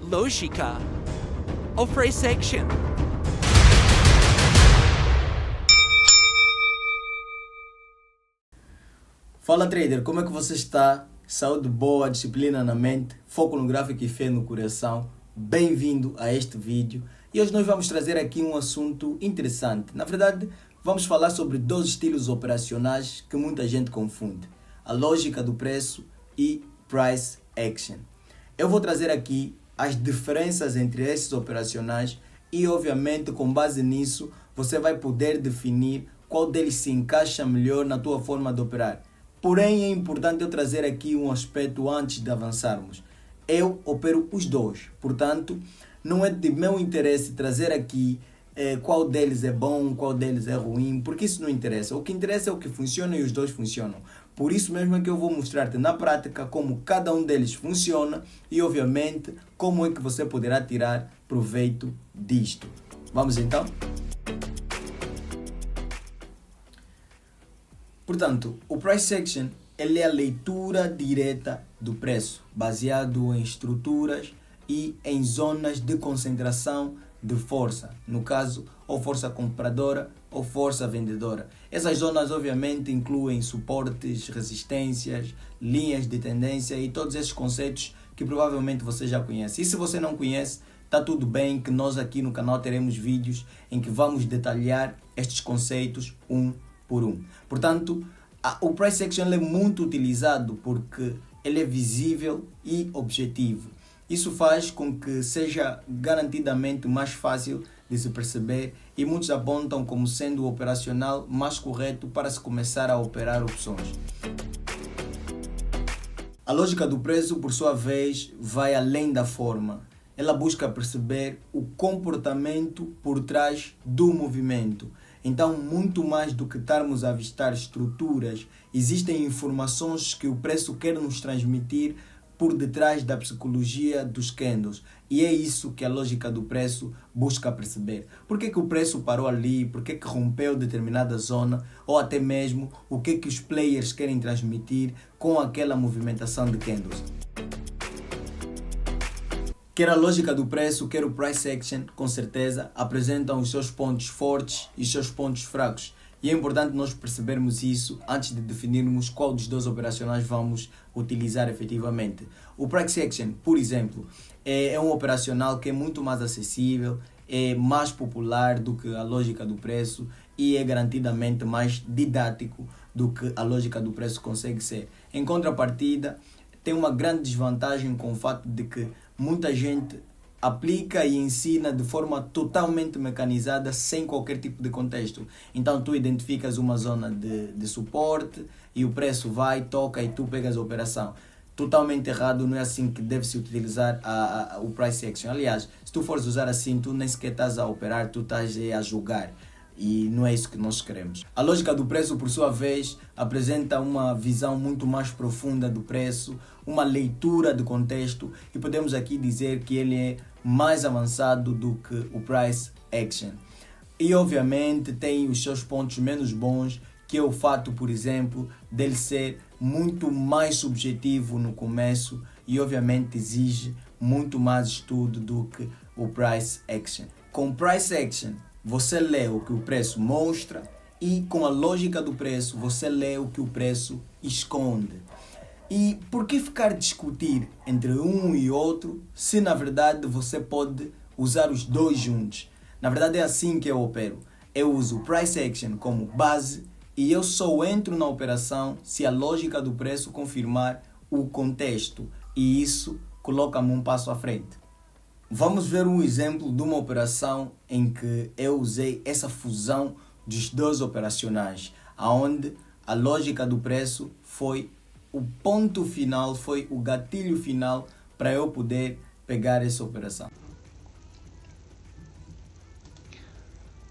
lógica ou price action. Fala trader, como é que você está? Saúde boa, disciplina na mente, foco no gráfico e fé no coração. Bem-vindo a este vídeo. E hoje nós vamos trazer aqui um assunto interessante. Na verdade, vamos falar sobre dois estilos operacionais que muita gente confunde. A lógica do preço e price action. Eu vou trazer aqui as diferenças entre esses operacionais e, obviamente, com base nisso, você vai poder definir qual deles se encaixa melhor na tua forma de operar. Porém, é importante eu trazer aqui um aspecto antes de avançarmos. Eu opero os dois, portanto, não é de meu interesse trazer aqui qual deles é bom, qual deles é ruim, porque isso não interessa. O que interessa é o que funciona e os dois funcionam. Por isso mesmo é que eu vou mostrar-te na prática como cada um deles funciona e, obviamente, como é que você poderá tirar proveito disto. Vamos então? Portanto, o price action ele é a leitura direta do preço, baseado em estruturas e em zonas de concentração de força, no caso, ou força compradora ou força vendedora. Essas zonas obviamente incluem suportes, resistências, linhas de tendência e todos esses conceitos que provavelmente você já conhece. E se você não conhece, está tudo bem que nós aqui no canal teremos vídeos em que vamos detalhar estes conceitos um por um. Portanto, o price action é muito utilizado porque ele é visível e objetivo. Isso faz com que seja garantidamente mais fácil de se perceber e muitos apontam como sendo o operacional mais correto para se começar a operar opções. A lógica do preço, por sua vez, vai além da forma. Ela busca perceber o comportamento por trás do movimento. Então, muito mais do que estarmos a avistar estruturas, existem informações que o preço quer nos transmitir por detrás da psicologia dos candles. E é isso que a lógica do preço busca perceber. Por que o preço parou ali? Por que rompeu determinada zona? Ou até mesmo o que os players querem transmitir com aquela movimentação de candles. Quer a lógica do preço, quer o price action, com certeza, apresentam os seus pontos fortes e os seus pontos fracos. E é importante nós percebermos isso antes de definirmos qual dos dois operacionais vamos utilizar efetivamente. O price action, por exemplo, é um operacional que é muito mais acessível, é mais popular do que a lógica do preço e é garantidamente mais didático do que a lógica do preço consegue ser. Em contrapartida, tem uma grande desvantagem com o fato de que muita gente aplica e ensina de forma totalmente mecanizada, sem qualquer tipo de contexto. Então tu identificas uma zona de suporte e o preço vai, toca e tu pegas a operação. Totalmente errado, não é assim que deve-se utilizar o price action. Aliás, se tu fores usar assim, tu nem sequer estás a operar, tu estás a julgar. E não é isso que nós queremos. A lógica do preço, por sua vez, apresenta uma visão muito mais profunda do preço, uma leitura de contexto e podemos aqui dizer que ele é mais avançado do que o price action. E obviamente tem os seus pontos menos bons, que é o fato, por exemplo, dele ser muito mais subjetivo no começo e obviamente exige muito mais estudo do que o price action. Com price action, você lê o que o preço mostra e com a lógica do preço você lê o que o preço esconde. E por que ficar a discutir entre um e outro se na verdade você pode usar os dois juntos? Na verdade é assim que eu opero. Eu uso o price action como base e eu só entro na operação se a lógica do preço confirmar o contexto e isso coloca-me um passo à frente. Vamos ver um exemplo de uma operação em que eu usei essa fusão dos dois operacionais, onde a lógica do preço foi o ponto final, foi o gatilho final para eu poder pegar essa operação.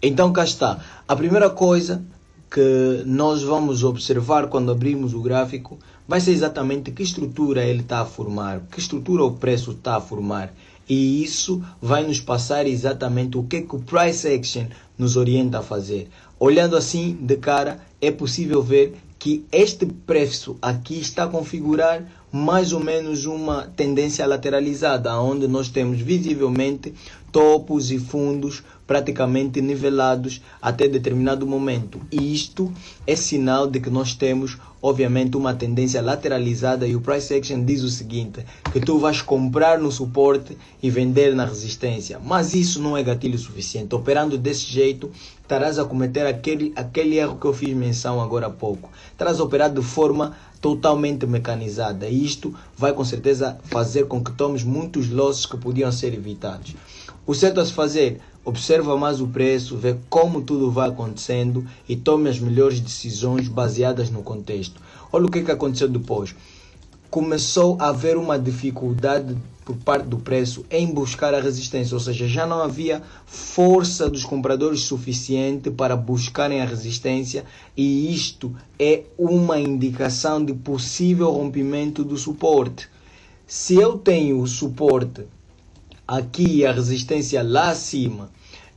Então cá está. A primeira coisa que nós vamos observar quando abrimos o gráfico vai ser exatamente que estrutura ele está a formar, que estrutura o preço está a formar. E isso vai nos passar exatamente o que o price action nos orienta a fazer. Olhando assim de cara, é possível ver que este preço aqui está a configurar mais ou menos uma tendência lateralizada, onde nós temos visivelmente topos e fundos praticamente nivelados até determinado momento. E isto é sinal de que nós temos, obviamente, uma tendência lateralizada, e o price action diz o seguinte, que tu vais comprar no suporte e vender na resistência. Mas isso não é gatilho suficiente. Operando desse jeito, estarás a cometer aquele erro que eu fiz menção agora há pouco. Estarás a operar de forma totalmente mecanizada. E isto vai com certeza fazer com que tomes muitos losses que podiam ser evitados. O certo a se fazer, observa mais o preço, vê como tudo vai acontecendo e tome as melhores decisões baseadas no contexto. Olha o que aconteceu depois. Começou a haver uma dificuldade por parte do preço em buscar a resistência, ou seja, já não havia força dos compradores suficiente para buscarem a resistência, e isto é uma indicação de possível rompimento do suporte. Se eu tenho o suporte aqui e a resistência lá acima,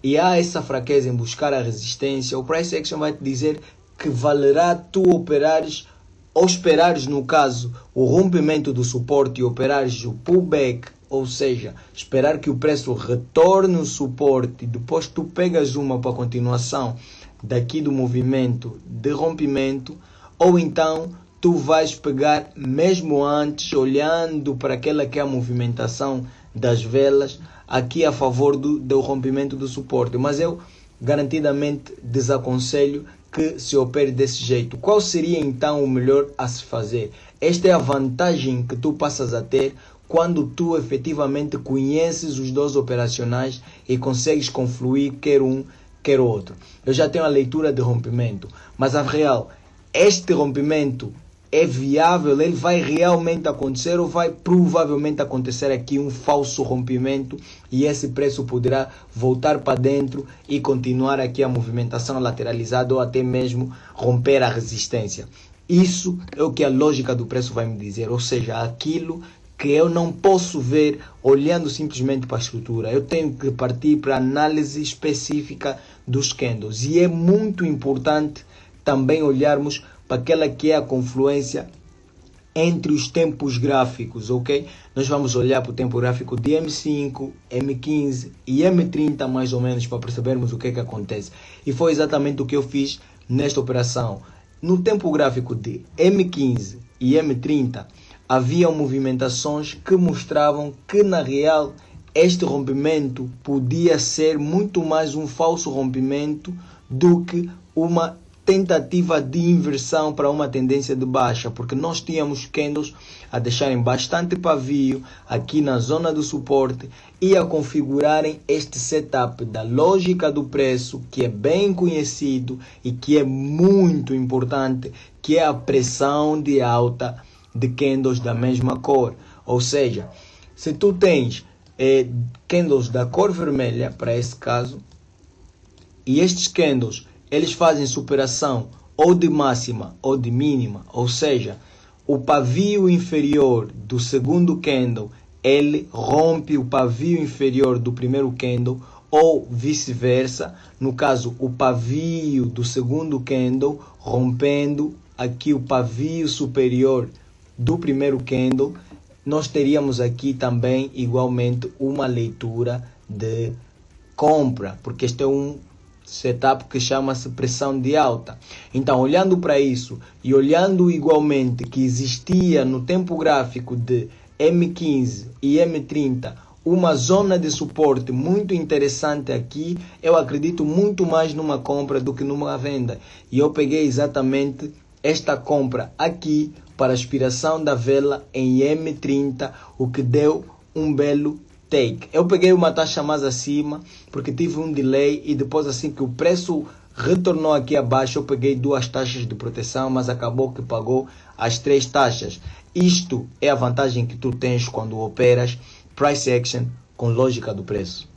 e há essa fraqueza em buscar a resistência, o price action vai te dizer que valerá tu operares ou esperares, no caso, o rompimento do suporte e operares o pullback, ou seja, esperar que o preço retorne o suporte e depois tu pegas uma para a continuação daqui do movimento de rompimento, ou então tu vais pegar mesmo antes, olhando para aquela que é a movimentação das velas aqui a favor do rompimento do suporte. Mas eu garantidamente desaconselho que se opere desse jeito. Qual seria então o melhor a se fazer? Esta é a vantagem que tu passas a ter quando tu efetivamente conheces os dois operacionais e consegues confluir quer um, quer outro. Eu já tenho a leitura de rompimento, mas a real, este rompimento é viável, ele vai realmente acontecer ou vai provavelmente acontecer aqui um falso rompimento e esse preço poderá voltar para dentro e continuar aqui a movimentação lateralizada ou até mesmo romper a resistência. Isso é o que a lógica do preço vai me dizer, ou seja, aquilo que eu não posso ver olhando simplesmente para a estrutura. Eu tenho que partir para a análise específica dos candles, e é muito importante também olharmos para aquela que é a confluência entre os tempos gráficos, ok? Nós vamos olhar para o tempo gráfico de M5, M15 e M30 mais ou menos para percebermos o que acontece. E foi exatamente o que eu fiz nesta operação. No tempo gráfico de M15 e M30 haviam movimentações que mostravam que na real este rompimento podia ser muito mais um falso rompimento do que uma tentativa de inversão para uma tendência de baixa, porque nós tínhamos candles a deixarem bastante pavio aqui na zona do suporte e a configurarem este setup da lógica do preço, que é bem conhecido e que é muito importante, que é a pressão de alta de candles da mesma cor. Ou seja, se tu tens candles da cor vermelha, para esse caso, e estes candles eles fazem superação ou de máxima ou de mínima, ou seja, o pavio inferior do segundo candle, ele rompe o pavio inferior do primeiro candle, ou vice-versa, no caso o pavio do segundo candle rompendo aqui o pavio superior do primeiro candle, nós teríamos aqui também igualmente uma leitura de compra, porque este é um setup que chama-se pressão de alta. Então, olhando para isso e olhando igualmente que existia no tempo gráfico de M15 e M30 uma zona de suporte muito interessante aqui, eu acredito muito mais numa compra do que numa venda. E eu peguei exatamente esta compra aqui para a expiração da vela em M30, o que deu um belo take. Eu peguei uma taxa mais acima porque tive um delay, e depois, assim que o preço retornou aqui abaixo, eu peguei 2 taxas de proteção, mas acabou que pagou as 3 taxas. Isto é a vantagem que tu tens quando operas price action com lógica do preço.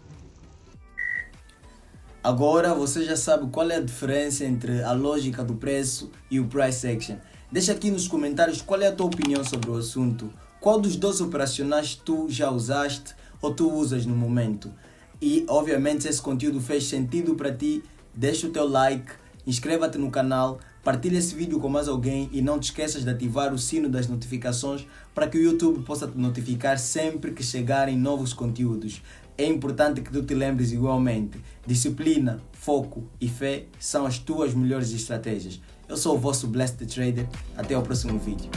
Agora você já sabe qual é a diferença entre a lógica do preço e o price action. Deixa aqui nos comentários qual é a tua opinião sobre o assunto. Qual dos dois operacionais tu já usaste ou tu usas no momento? E obviamente, se esse conteúdo fez sentido para ti, deixa o teu like inscreva-te no canal, partilha esse vídeo com mais alguém e não te esqueças de ativar o sino das notificações para que o YouTube possa te notificar sempre que chegarem novos conteúdos. É importante que tu te lembres igualmente, disciplina, foco e fé são as tuas melhores estratégias. Eu sou o vosso Blessed Trader, até ao próximo vídeo.